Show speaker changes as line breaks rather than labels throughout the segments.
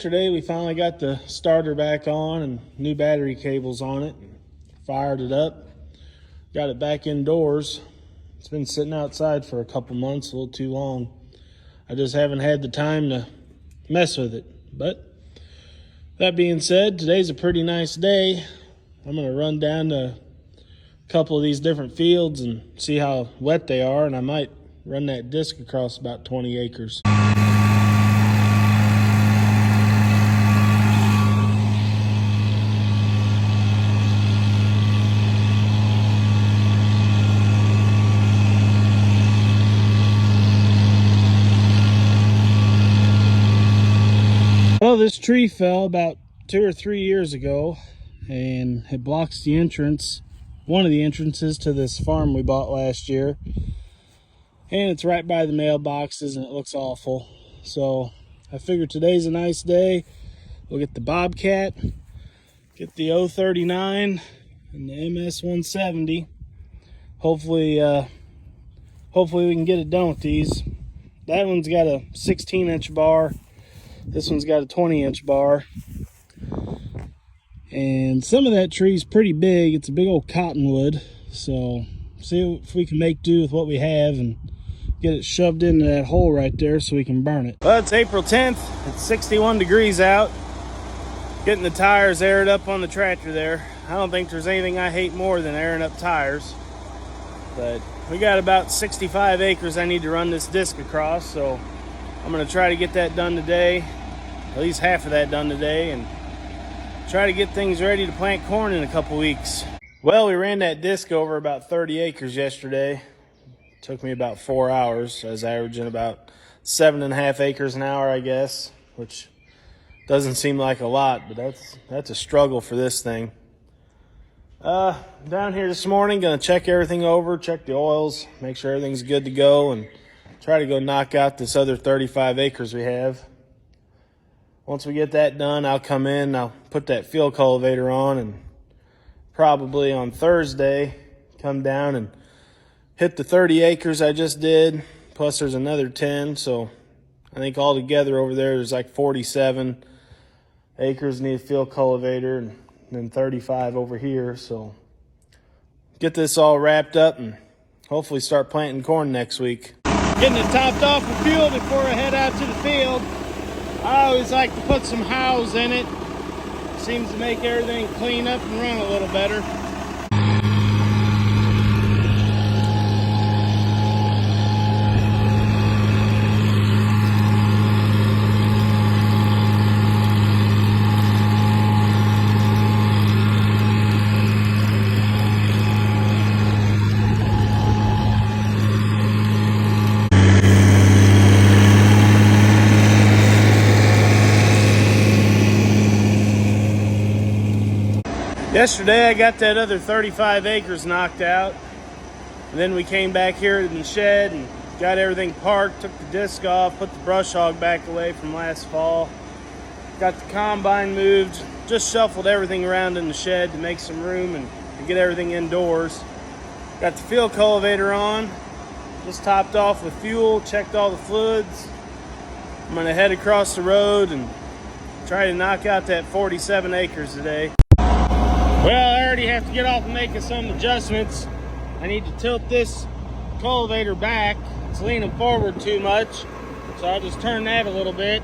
yesterday we finally got the starter back on and new battery cables on it. Fired it up, got it back indoors. It's been sitting outside for a couple months, a little too long. I just haven't had the time to mess with it. But that being said, today's a pretty nice day. I'm going to run down to a couple of these different fields and see how wet they are, and I might run that disc across about 20 acres. Well, this tree fell about 2 or 3 years ago, and it blocks the entrance, one of the entrances to this farm we bought last year. And it's right by the mailboxes, and it looks awful. So I figured today's a nice day. We'll get the Bobcat, get the 039 and the MS 170. Hopefully we can get it done with these. That one's got a 16-inch bar. This one's got a 20-inch bar. And some of that tree's pretty big. It's a big old cottonwood. So see if we can make do with what we have and get it shoved into that hole right there so we can burn it. Well, it's April 10th. It's 61 degrees out. Getting the tires aired up on the tractor there. I don't think there's anything I hate more than airing up tires. But we got about 65 acres I need to run this disc across, so I'm going to try to get that done today, at least half of that done today, and try to get things ready to plant corn in a couple weeks. Well, we ran that disc over about 30 acres yesterday. It took me about 4 hours. I was averaging about 7.5 acres an hour, I guess, which doesn't seem like a lot, but that's a struggle for this thing. Down here this morning, gonna check everything over, check the oils, make sure everything's good to go, and try to go knock out this other 35 acres we have. Once we get that done, I'll come in, I'll put that field cultivator on, and probably on Thursday, come down and hit the 30 acres I just did, plus there's another 10, so I think altogether over there's like 47 acres need a field cultivator, and then 35 over here, so get this all wrapped up and hopefully start planting corn next week. Getting it topped off with fuel before I head out to the field. I always like to put some house in it. Seems to make everything clean up and run a little better. Yesterday I got that other 35 acres knocked out, and then we came back here in the shed and got everything parked, took the disc off, put the brush hog back away from last fall, got the combine moved, just shuffled everything around in the shed to make some room and to get everything indoors. Got the field cultivator on, just topped off with fuel, checked all the fluids. I'm gonna head across the road and try to knock out that 47 acres today. Well, I already have to get off and make some adjustments. I need to tilt this cultivator back. It's leaning forward too much, so I'll just turn that a little bit.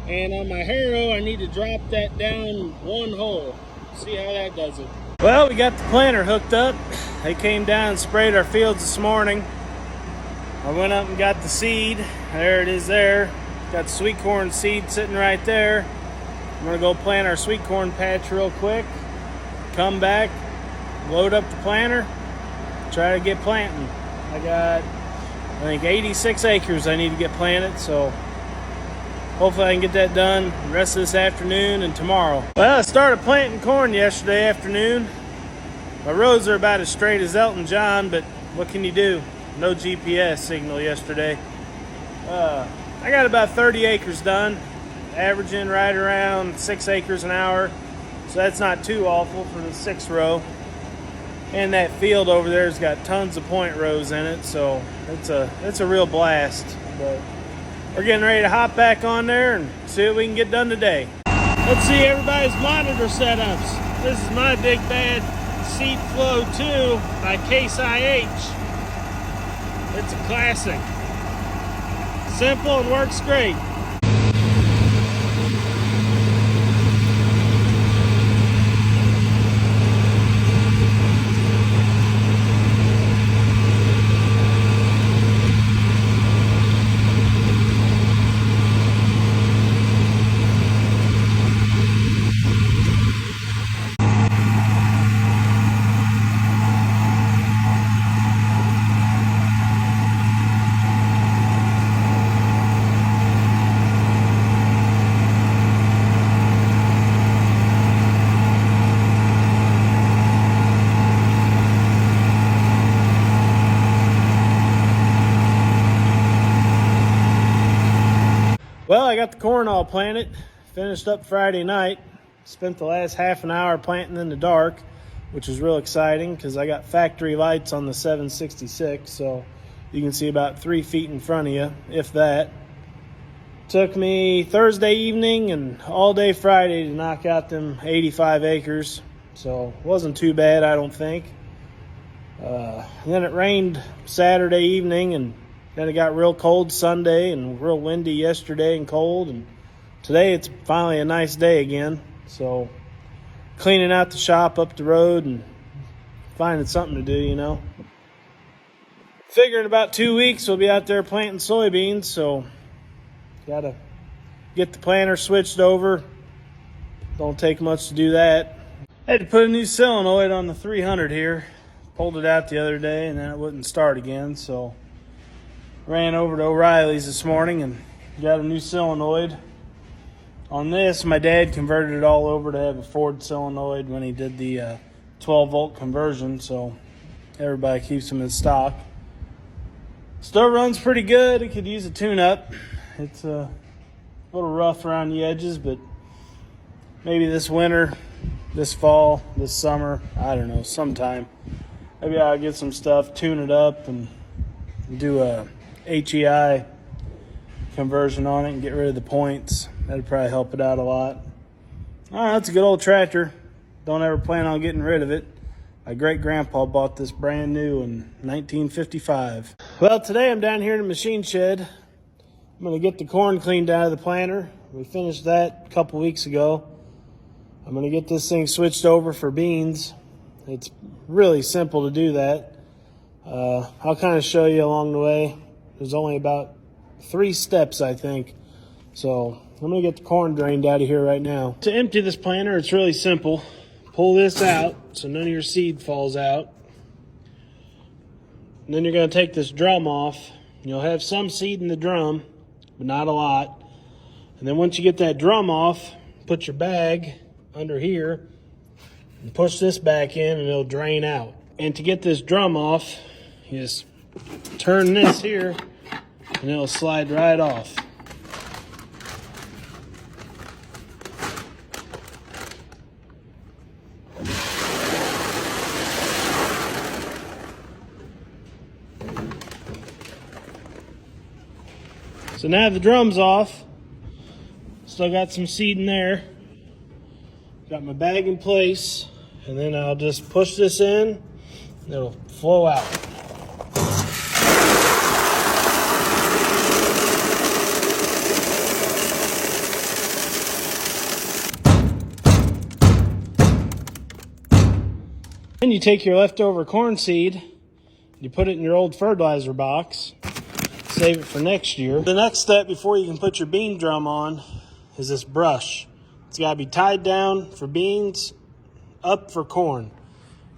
And on my harrow, I need to drop that down one hole. See how that does it. Well, we got the planter hooked up. They came down and sprayed our fields this morning. I went up and got the seed. There it is there. Got the sweet corn seed sitting right there. I'm gonna go plant our sweet corn patch real quick. Come back, load up the planter, try to get planting. I got, I think, 86 acres I need to get planted, so hopefully I can get that done the rest of this afternoon and tomorrow. Well, I started planting corn yesterday afternoon. My roads are about as straight as Elton John, but what can you do? No GPS signal yesterday. I got about 30 acres done, averaging right around 6 acres an hour. So that's not too awful for the 6 row. And that field over there's got tons of point rows in it, so it's a real blast. But We're getting ready to hop back on there and see what we can get done today. Let's see everybody's monitor setups. This is my Big Bad Seed Flow 2 by Case IH. It's a classic. Simple and works great. Well, I got the corn all planted, finished up Friday night, spent the last half an hour planting in the dark, which is real exciting because I got factory lights on the 766, so you can see about 3 feet in front of you, if that. Took me Thursday evening and all day Friday to knock out them 85 acres, so it wasn't too bad, I don't think. And then it rained Saturday evening, and then it got real cold Sunday and real windy yesterday and cold. And today it's finally a nice day again. So cleaning out the shop up the road and finding something to do, you know. Figuring about 2 weeks we'll be out there planting soybeans. So gotta get the planter switched over. Don't take much to do that. I had to put a new solenoid on the 300 here. Pulled it out the other day and then it wouldn't start again. So ran over to O'Reilly's this morning and got a new solenoid. On this, my dad converted it all over to have a Ford solenoid when he did the 12-volt conversion, so everybody keeps them in stock. Still runs pretty good. It could use a tune-up. It's a little rough around the edges, but maybe this winter, this fall, this summer, I don't know, sometime. Maybe I'll get some stuff, tune it up, and do a HEI conversion on it and get rid of the points. That'd probably help it out a lot. That's a good old tractor. Don't ever plan on getting rid of it. My great-grandpa bought this brand new in 1955. Well, today I'm down here in the machine shed. I'm going to get the corn cleaned out of the planter. We finished that a couple weeks ago. I'm going to get this thing switched over for beans. It's really simple to do that. I'll kind of show you along the way. There's only about 3 steps, I think. So I'm going to get the corn drained out of here right now. To empty this planter, it's really simple. Pull this out so none of your seed falls out. And then you're going to take this drum off. You'll have some seed in the drum, but not a lot. And then once you get that drum off, put your bag under here and push this back in and it'll drain out. And to get this drum off, you just turn this here and it'll slide right off. So now the drum's off. Still got some seed in there. Got my bag in place, and then I'll just push this in and it'll flow out. Then you take your leftover corn seed, you put it in your old fertilizer box, save it for next year. The next step before you can put your bean drum on is this brush. It's got to be tied down for beans, up for corn.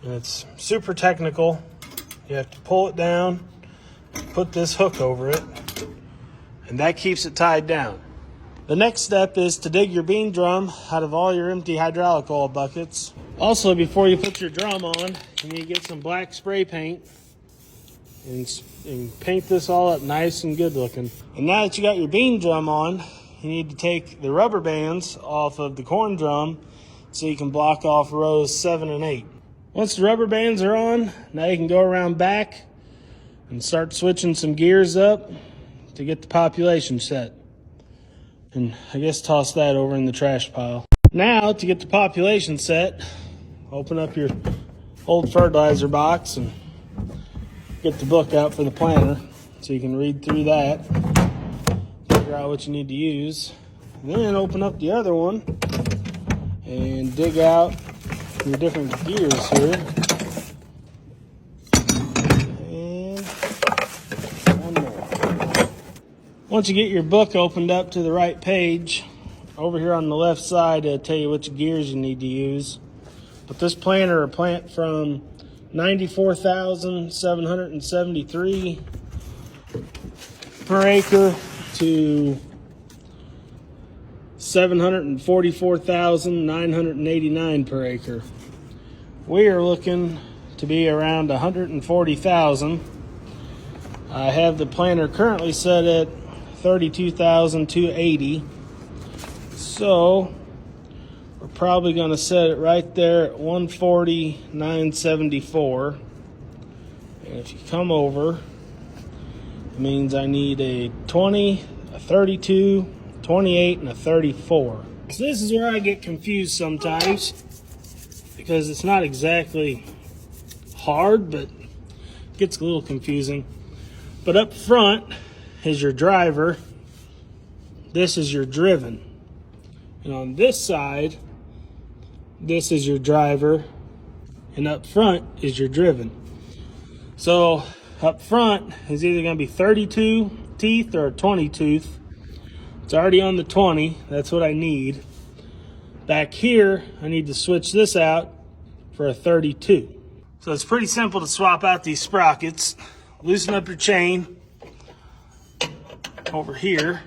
And it's super technical. You have to pull it down, put this hook over it, and that keeps it tied down. The next step is to dig your bean drum out of all your empty hydraulic oil buckets. Also, before you put your drum on, you need to get some black spray paint and paint this all up nice and good looking. And now that you got your bean drum on, you need to take the rubber bands off of the corn drum so you can block off rows 7 and 8. Once the rubber bands are on, now you can go around back and start switching some gears up. to get the population set. And I guess toss that over in the trash pile. Now, to get the population set, open up your old fertilizer box and get the book out for the planter so you can read through that, figure out what you need to use. And then open up the other one and dig out your different gears here. And one more. Once you get your book opened up to the right page, over here on the left side, it'll tell you which gears you need to use. But this planter will plant from 94,773 per acre to 744,989 per acre. We are looking to be around 140,000. I have the planter currently set at 32,280. So we're probably going to set it right there at 140,974. And if you come over, it means I need a 20, a 32, 28, and a 34. So this is where I get confused sometimes, because it's not exactly hard, but it gets a little confusing. But up front is your driver. This is your driven. And on this side, this is your driver, and up front is your driven. So up front is either going to be 32 teeth or a 20 tooth. It's already on the 20. That's what I need. Back here, I need to switch this out for a 32. So it's pretty simple to swap out these sprockets. Loosen up your chain over here.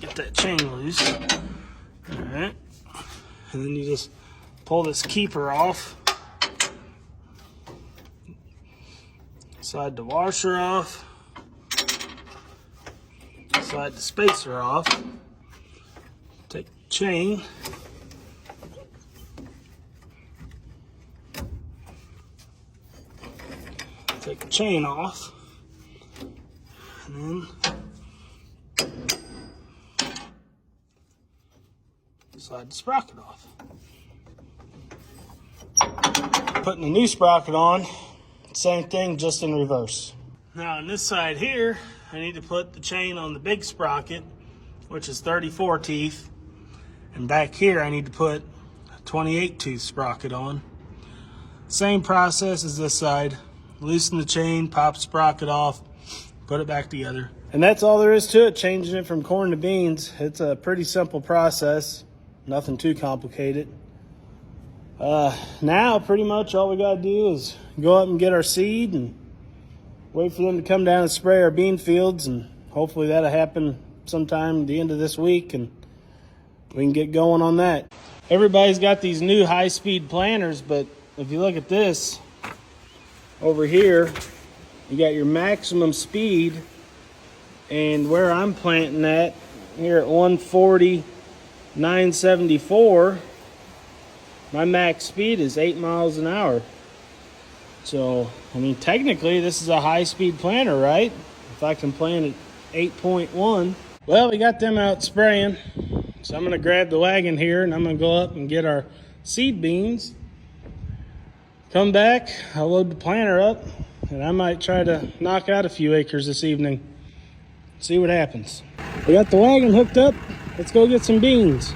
Get that chain loose. All right. And then you just pull this keeper off. Slide the washer off. Slide the spacer off. Take the chain. Take the chain off. And then slide the sprocket off. Putting the new sprocket on, same thing, just in reverse. Now on this side here, I need to put the chain on the big sprocket, which is 34 teeth. And back here, I need to put a 28 tooth sprocket on. Same process as this side. Loosen the chain, pop the sprocket off, put it back together. And that's all there is to it, changing it from corn to beans. It's a pretty simple process. Nothing too complicated. Now pretty much all we gotta do is go up and get our seed and wait for them to come down and spray our bean fields, and hopefully that'll happen sometime at the end of this week and we can get going on that. Everybody's got these new high-speed planters, but if you look at this over here, you got your maximum speed, and where I'm planting at here at 140,974, my max speed is 8 miles an hour. So, I mean, technically this is a high-speed planter, right? If I can plant at 8.1. Well, we got them out spraying, so I'm gonna grab the wagon here and I'm gonna go up and get our seed beans. Come back, I'll load the planter up, and I might try to knock out a few acres this evening. See what happens. We got the wagon hooked up. Let's go get some beans.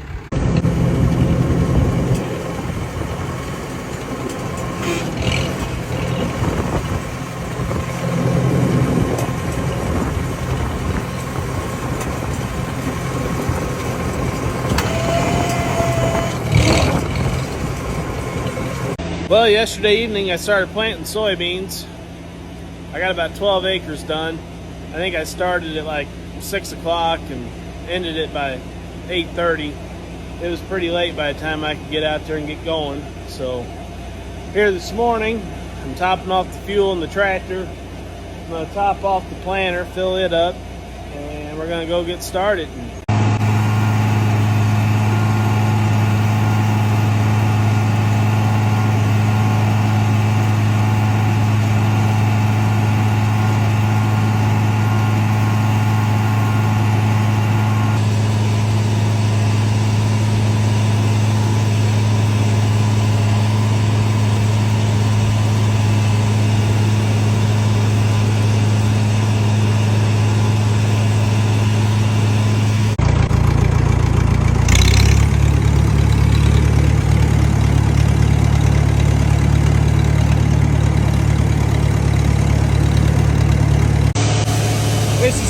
Well, yesterday evening I started planting soybeans. I got about 12 acres done. I think I started at like 6 o'clock and ended it by 8:30. It was pretty late by the time I could get out there and get going. So here this morning, I'm topping off the fuel in the tractor. I'm gonna top off the planter, fill it up, and we're gonna go get started.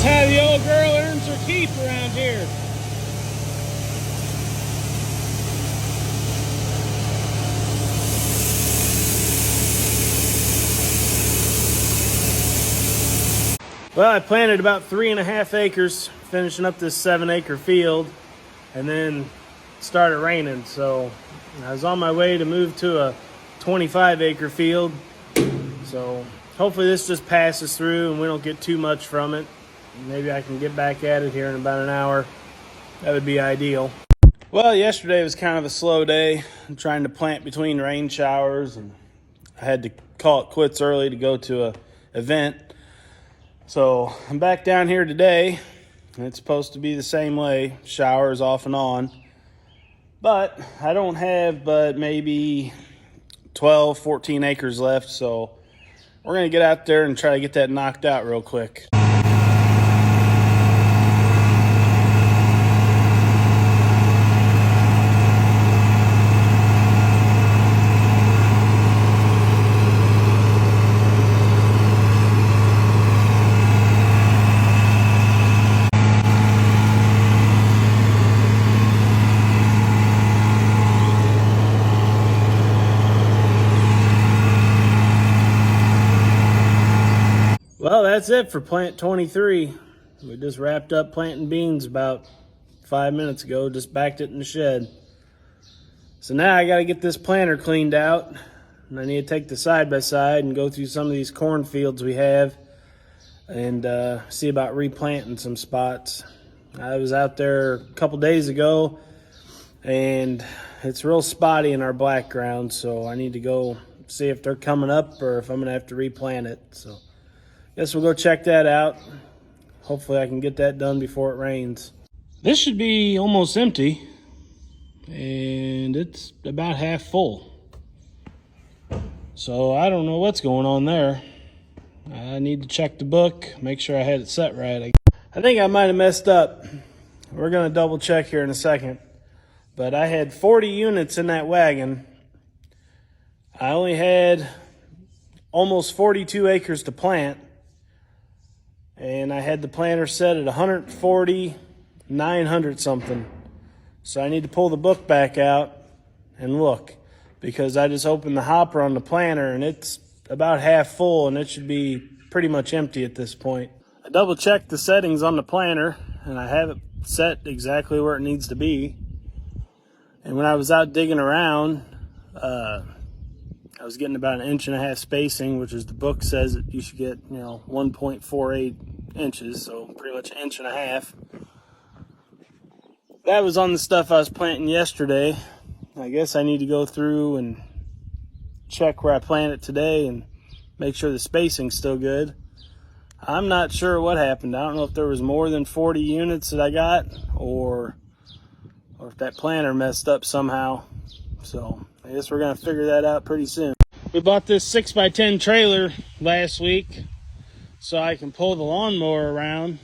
how the old girl earns her keep around here. Well, I planted about 3.5 acres, finishing up this 7-acre field, and then it started raining. So I was on my way to move to a 25-acre field. So hopefully this just passes through and we don't get too much from it. Maybe I can get back at it here in about an hour. That would be ideal. Well, yesterday was kind of a slow day. I'm trying to plant between rain showers, and I had to call it quits early to go to an event. So I'm back down here today, and it's supposed to be the same way, showers off and on. But I don't have but maybe 12, 14 acres left, so we're going to get out there and try to get that knocked out real quick. Well, that's it for plant 23. We just wrapped up planting beans about 5 minutes ago, just backed it in the shed. So now I got to get this planter cleaned out, and I need to take the side-by-side and go through some of these cornfields we have and see about replanting some spots. I was out there a couple days ago, and it's real spotty in our black ground, so I need to go see if they're coming up or if I'm going to have to replant it. So guess we'll go check that out. Hopefully I can get that done before it rains. This should be almost empty, and it's about half full. So I don't know what's going on there. I need to check the book, make sure I had it set right. I think I might have messed up. We're going to double check here in a second. But I had 40 units in that wagon. I only had almost 42 acres to plant. And I had the planter set at 140, 900 something. So I need to pull the book back out and look, because I just opened the hopper on the planter and it's about half full, and it should be pretty much empty at this point. I double checked the settings on the planter and I have it set exactly where it needs to be. And when I was out digging around, I was getting about 1.5 inch spacing, which is the book says that you should get, 1.48 inches, so pretty much 1.5 inches. That was on the stuff I was planting yesterday. I guess I need to go through and check where I planted today and make sure the spacing's still good. I'm not sure what happened. I don't know if there was more than 40 units that I got, or if that planter messed up somehow. So I guess we're going to figure that out pretty soon. We bought this 6x10 trailer last week so I can pull the lawnmower around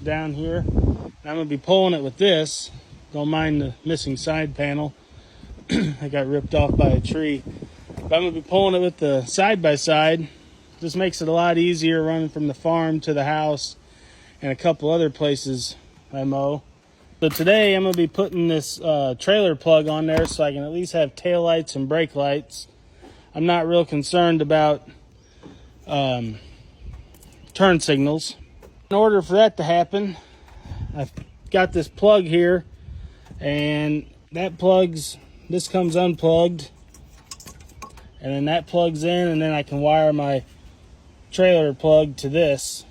down here. I'm going to be pulling it with this. Don't mind the missing side panel. I got ripped off by a tree. But I'm going to be pulling it with the side-by-side. Just makes it a lot easier running from the farm to the house and a couple other places I mow. So today I'm going to be putting this trailer plug on there so I can at least have tail lights and brake lights. I'm not real concerned about turn signals. In order for that to happen, I've got this plug here, and that this comes unplugged, and then that plugs in, and then I can wire my trailer plug to this,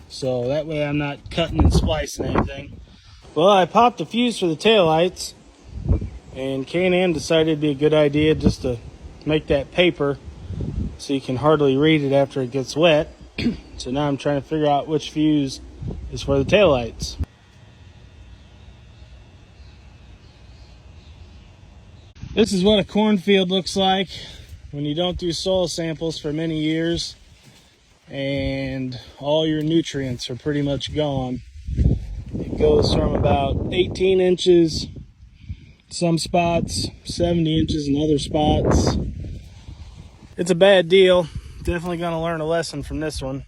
so that way I'm not cutting and splicing anything. Well, I popped the fuse for the taillights, and K&N decided it'd be a good idea just to make that paper so you can hardly read it after it gets wet. So now I'm trying to figure out which fuse is for the taillights. This is what a cornfield looks like when you don't do soil samples for many years and all your nutrients are pretty much gone. It goes from about 18 inches, some spots, 70 inches in other spots. It's a bad deal. Definitely going to learn a lesson from this one.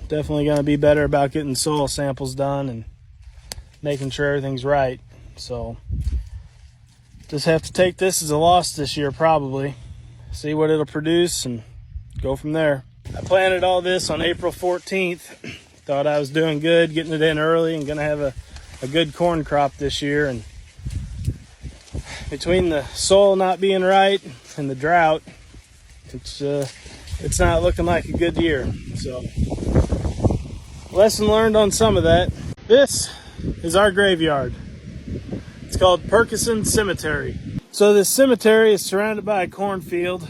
definitely going to be better about getting soil samples done and making sure everything's right. So just have to take this as a loss this year, probably. See what it'll produce and go from there. I planted all this on April 14th. Thought I was doing good, getting it in early and going to have a good corn crop this year. And between the soil not being right and the drought, it's not looking like a good year. So lesson learned on some of that. This is our graveyard. It's called Perkison Cemetery. So this cemetery is surrounded by a cornfield.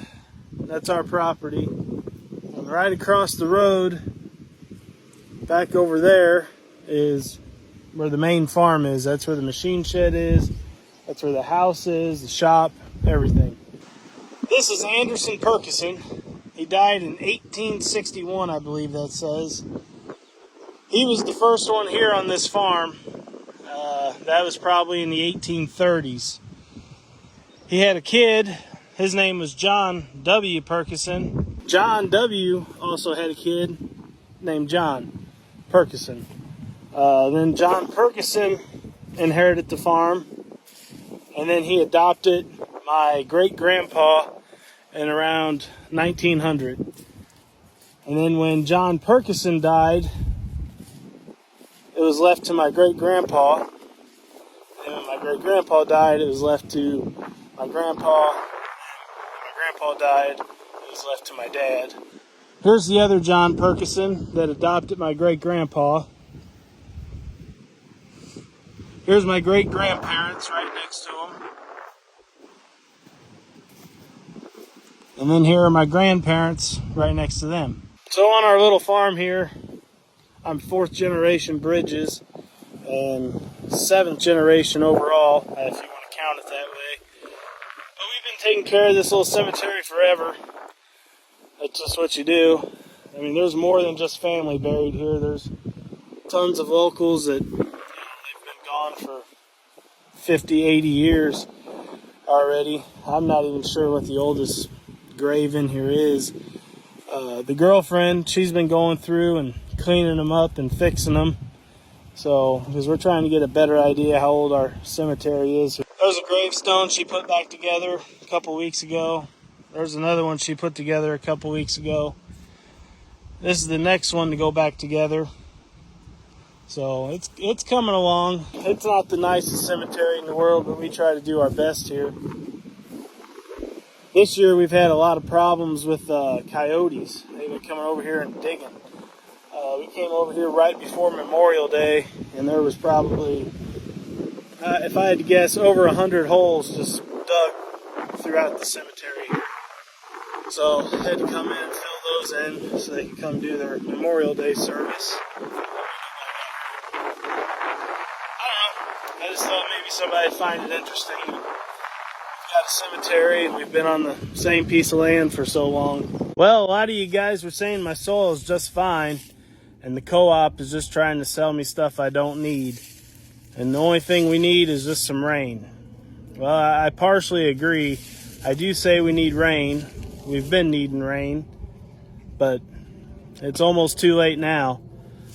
That's our property. And right across the road, back over there, is where the main farm is. That's where the machine shed is. That's where the house is, the shop, everything. This is Anderson Perkison. He died in 1861, I believe that says. He was the first one here on this farm. That was probably in the 1830s. He had a kid. His name was John W. Perkison. John W. also had a kid named John Perkison. Then John Perkison inherited the farm, and then he adopted my great-grandpa in around 1900. And then when John Perkison died, it was left to my great-grandpa. And when my great-grandpa died, it was left to my grandpa. When my grandpa died, it was left to my dad. Here's the other John Perkison that adopted my great-grandpa. Here's my great-grandparents right next to him. And then here are my grandparents right next to them. So on our little farm here, I'm 4th generation Bridges and 7th generation overall, if you want to count it that way. But we've been taking care of this little cemetery forever. That's just what you do. I mean, there's more than just family buried here. There's tons of locals that, they've been gone for 50, 80 years already. I'm not even sure what the oldest grave in here is. The girlfriend, she's been going through and cleaning them up and fixing them. So, because we're trying to get a better idea how old our cemetery is. There's a gravestone she put back together a couple weeks ago. There's another one she put together a couple weeks ago. This is the next one to go back together. So it's coming along. It's not the nicest cemetery in the world, but we try to do our best here. This year we've had a lot of problems with coyotes. They've been coming over here and digging. We came over here right before Memorial Day, and there was probably, if I had to guess, over 100 holes just dug throughout the cemetery here. So I had to come in and fill those in so they could come do their Memorial Day service. I don't know. I just thought maybe somebody would find it interesting. We've got a cemetery. We've been on the same piece of land for so long. Well, a lot of you guys were saying my soil is just fine, and the co-op is just trying to sell me stuff I don't need. And the only thing we need is just some rain. Well, I partially agree. I do say we need rain. We've been needing rain, but it's almost too late now.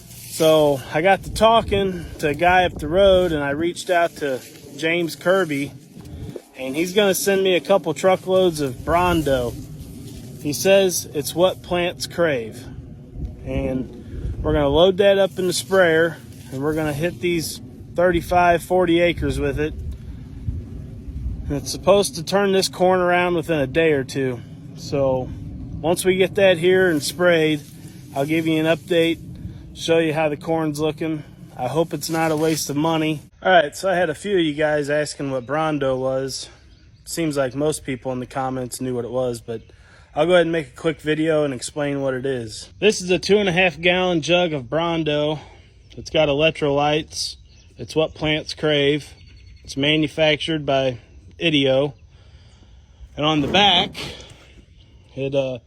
So I got to talking to a guy up the road, and I reached out to James Kirby, and he's going to send me a couple truckloads of Brawndo. He says it's what plants crave. And we're going to load that up in the sprayer, and we're going to hit these 35, 40 acres with it. And it's supposed to turn this corn around within a day or two. So once we get that here and sprayed, I'll give you an update, show you how the corn's looking. I hope it's not a waste of money. All right, so I had a few of you guys asking what Brawndo was. Seems like most people in the comments knew what it was, but I'll go ahead and make a quick video and explain what it is. This is a 2.5 gallon jug of Brawndo. It's got electrolytes. It's what plants crave. It's manufactured by Idio. And on the back, it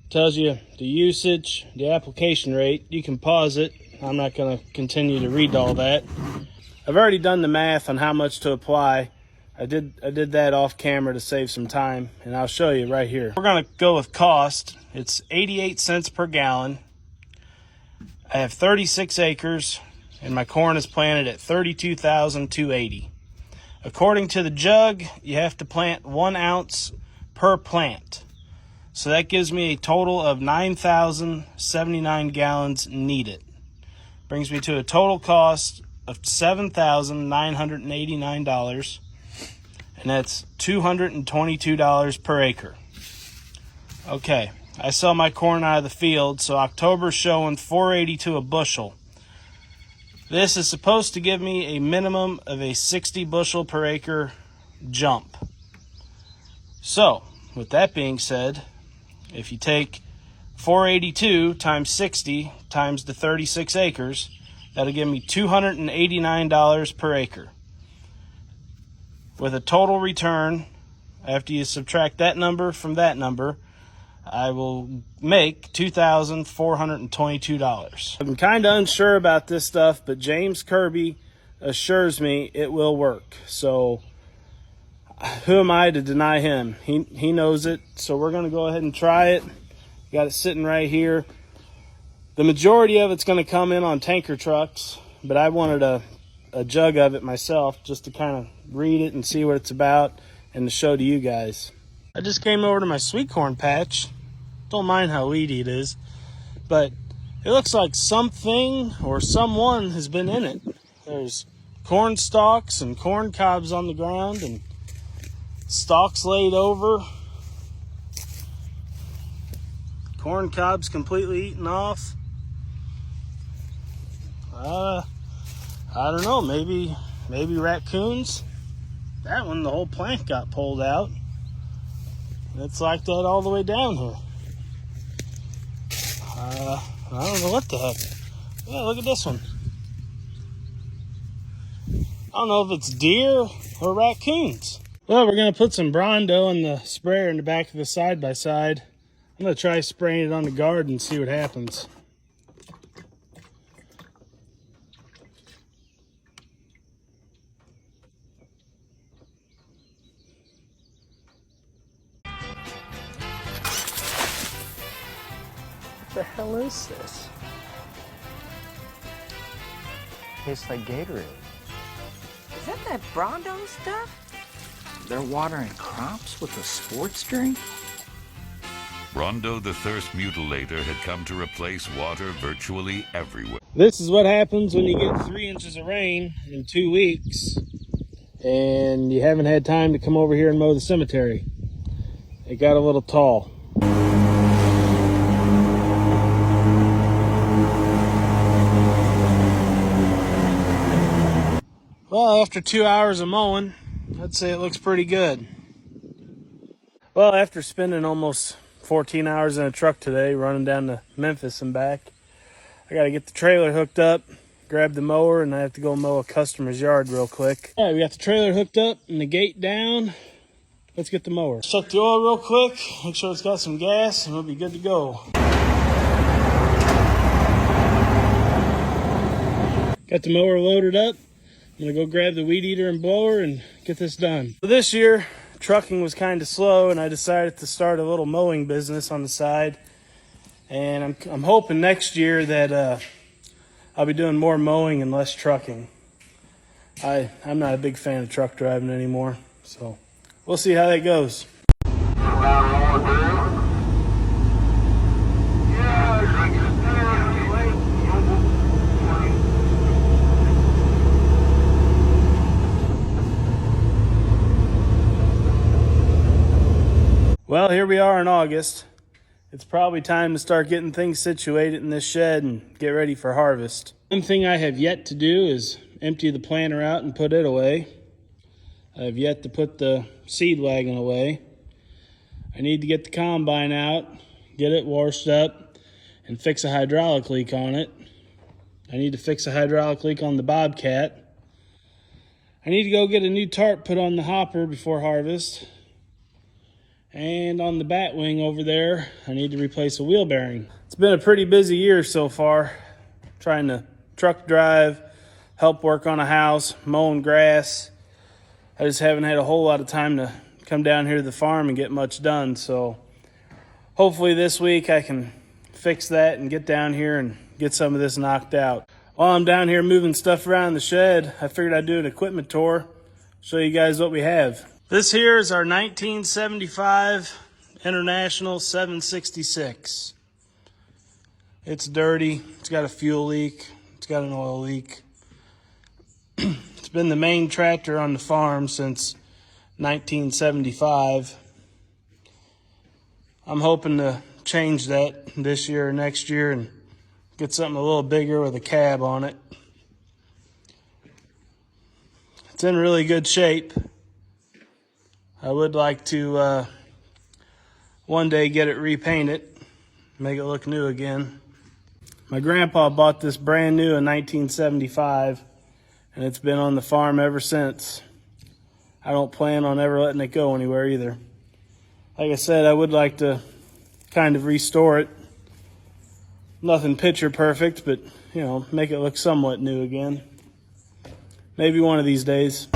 tells you the usage, the application rate. You can pause it. I'm not going to continue to read all that. I've already done the math on how much to apply. I did that off camera to save some time, and I'll show you right here. We're going to go with cost. It's 88 cents per gallon. I have 36 acres, and my corn is planted at 32,280. According to the jug, you have to plant 1 ounce per plant. So that gives me a total of 9,079 gallons needed. Brings me to a total cost of $7,989, and that's $222 per acre. Okay, I sell my corn out of the field, so October's showing $4.82 a bushel. This is supposed to give me a minimum of a 60 bushel per acre jump. So, with that being said, if you take 482 times 60 times the 36 acres, that'll give me $289 per acre. With a total return, after you subtract that number from that number, I will make $2,422. I'm kind of unsure about this stuff, but James Kirby assures me it will work. So who am I to deny him? He knows it, so we're going to go ahead and try it. Got it sitting right here. The majority of it's going to come in on tanker trucks, but I wanted a jug of it myself just to kind of read it and see what it's about and to show to you guys. I just came over to my sweet corn patch. Don't mind how weedy it is, but it looks like something or someone has been in it. There's corn stalks and corn cobs on the ground and stalks laid over. Corn cobs completely eaten off. I don't know, maybe raccoons. That one, the whole plant got pulled out. It's like that all the way down here. I don't know what the heck. Yeah, look at this one. I don't know if it's deer or raccoons. Well, we're going to put some Brawndo in the sprayer in the back of the side-by-side. I'm going to try spraying it on the garden and see what happens. What the hell is this?
Tastes like Gatorade.
Is that Brawndo stuff?
They're watering crops with a sports drink?
Brawndo the Thirst Mutilator had come to replace water virtually everywhere.
This is what happens when you get 3 inches of rain in 2 weeks and you haven't had time to come over here and mow the cemetery. It got a little tall. Well, after 2 hours of mowing, I'd say it looks pretty good. Well, after spending almost 14 hours in a truck today, running down to Memphis and back, I got to get the trailer hooked up, grab the mower, and I have to go mow a customer's yard real quick. All right, we got the trailer hooked up and the gate down. Let's get the mower. Check the oil real quick, make sure it's got some gas, and we'll be good to go. Got the mower loaded up. I'm gonna go grab the weed eater and blower and get this done. So this year, trucking was kind of slow, and I decided to start a little mowing business on the side. And I'm hoping next year that I'll be doing more mowing and less trucking. I'm not a big fan of truck driving anymore, so we'll see how that goes. Well, here we are in August. It's probably time to start getting things situated in this shed and get ready for harvest. One thing I have yet to do is empty the planter out and put it away. I have yet to put the seed wagon away. I need to get the combine out, get it washed up, and fix a hydraulic leak on it. I need to fix a hydraulic leak on the Bobcat. I need to go get a new tarp put on the hopper before harvest. And on the bat wing over there, I need to replace a wheel bearing. It's been a pretty busy year so far, trying to truck drive, help work on a house, mowing grass. I just haven't had a whole lot of time to come down here to the farm and get much done. So hopefully this week I can fix that and get down here and get some of this knocked out. While I'm down here moving stuff around the shed, I figured I'd do an equipment tour, show you guys what we have. This here is our 1975 International 766. It's dirty, it's got a fuel leak, it's got an oil leak. It's been the main tractor on the farm since 1975. I'm hoping to change that this year or next year and get something a little bigger with a cab on it. It's in really good shape. I would like to one day get it repainted, make it look new again. My grandpa bought this brand new in 1975, and it's been on the farm ever since. I don't plan on ever letting it go anywhere either. Like I said, I would like to kind of restore it. Nothing picture perfect, but, you know, make it look somewhat new again. Maybe one of these days.